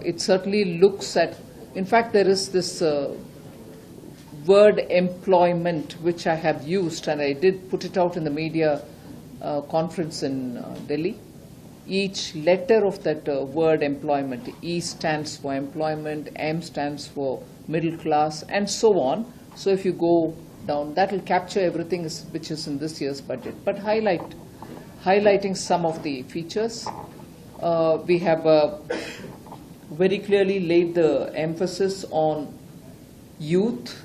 it certainly looks at, in fact, there is this word employment which I have used, and I did put it out in the media conference in Delhi. Each letter of that word employment, E stands for employment, M stands for middle class, and so on. So if you go down, that will capture everything which is in this year's budget. But highlighting some of the features, we have very clearly laid the emphasis on youth,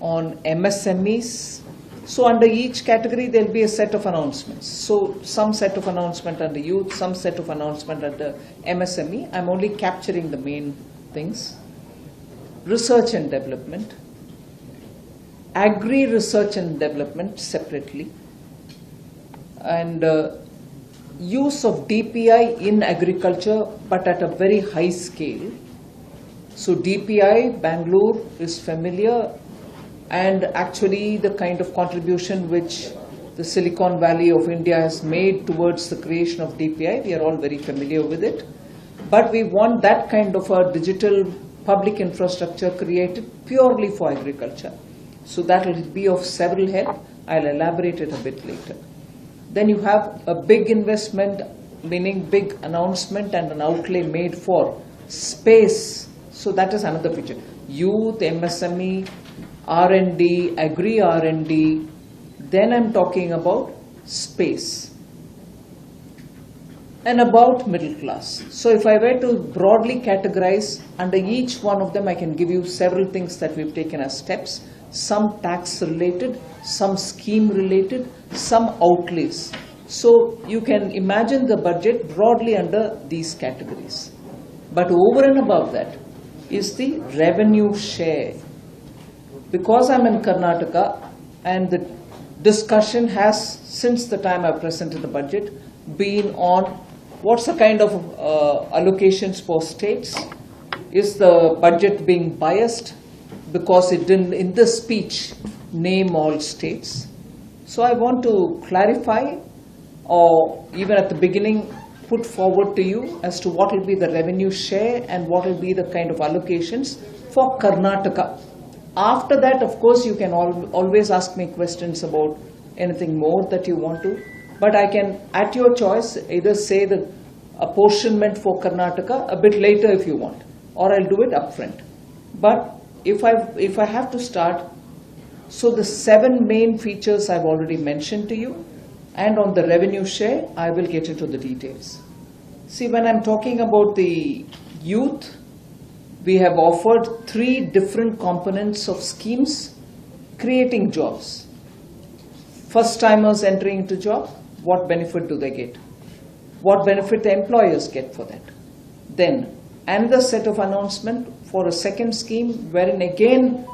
on MSMEs. So under each category there will be a set of announcements. So some set of announcement under youth, some set of announcement under MSME. I'm only capturing the main things. Research and development. Agri-research and development separately. And use of DPI in agriculture, but at a very high scale. So DPI, Bangalore is familiar, and actually the kind of contribution which the Silicon Valley of India has made towards the creation of DPI, we are all very familiar with it. But we want that kind of a digital public infrastructure created purely for agriculture. So that will be of several help. I'll elaborate it a bit later. Then you have a big investment, meaning big announcement and an outlay made for space. So that is another feature. Youth, MSME, R&D, agri R&D. Then I'm talking about space. And about middle class. So if I were to broadly categorize under each one of them, I can give you several things that we've taken as steps. Some tax related, some scheme related, some outlays. So you can imagine the budget broadly under these categories. But over and above that is the revenue share. Because I'm in Karnataka and the discussion has, since the time I presented the budget, been on what's the kind of allocations for states. Is the budget being biased? Because it didn't, in the speech, name all states. So I want to clarify, or even at the beginning, put forward to you as to what will be the revenue share and what will be the kind of allocations for Karnataka. After that, of course, you can always ask me questions about anything more that you want to. But I can, at your choice, either say the apportionment for Karnataka a bit later if you want, or I'll do it upfront. But if I have to start, so the 7 main features I've already mentioned to you, and on the revenue share, I will get into the details. See, when I'm talking about the youth, we have offered 3 different components of schemes creating jobs. First timers entering into job, what benefit do they get? What benefit the employers get for that? Then another set of announcement for a second scheme wherein again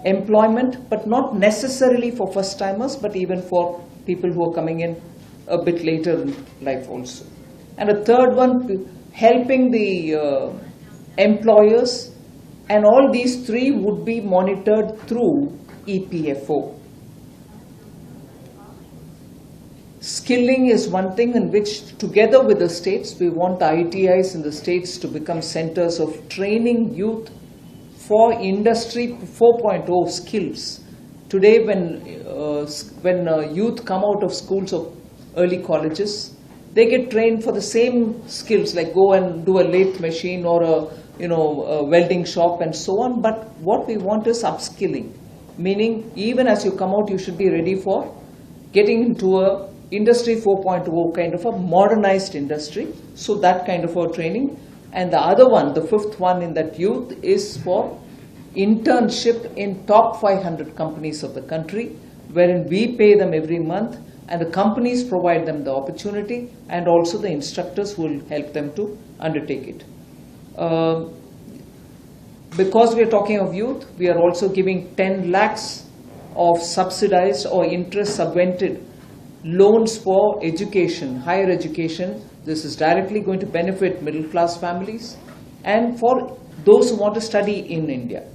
employment, but not necessarily for first timers, but even for people who are coming in a bit later in life also. And a third one, helping the employers, and all these 3 would be monitored through EPFO. Skilling is one thing in which, together with the states, we want the ITIs in the states to become centers of training youth for Industry 4.0 skills. Today, when youth come out of schools or early colleges, they get trained for the same skills, like go and do a lathe machine or a welding shop and so on. But what we want is upskilling, meaning even as you come out, you should be ready for getting into a Industry 4.0 kind of a modernized industry. So that kind of a training. And the other one, the 5th one in that youth, is for internship in top 500 companies of the country, wherein we pay them every month and the companies provide them the opportunity, and also the instructors will help them to undertake it. Because we are talking of youth, we are also giving 10 lakhs of subsidized or interest subvented loans for education, higher education. This is directly going to benefit middle class families and for those who want to study in India.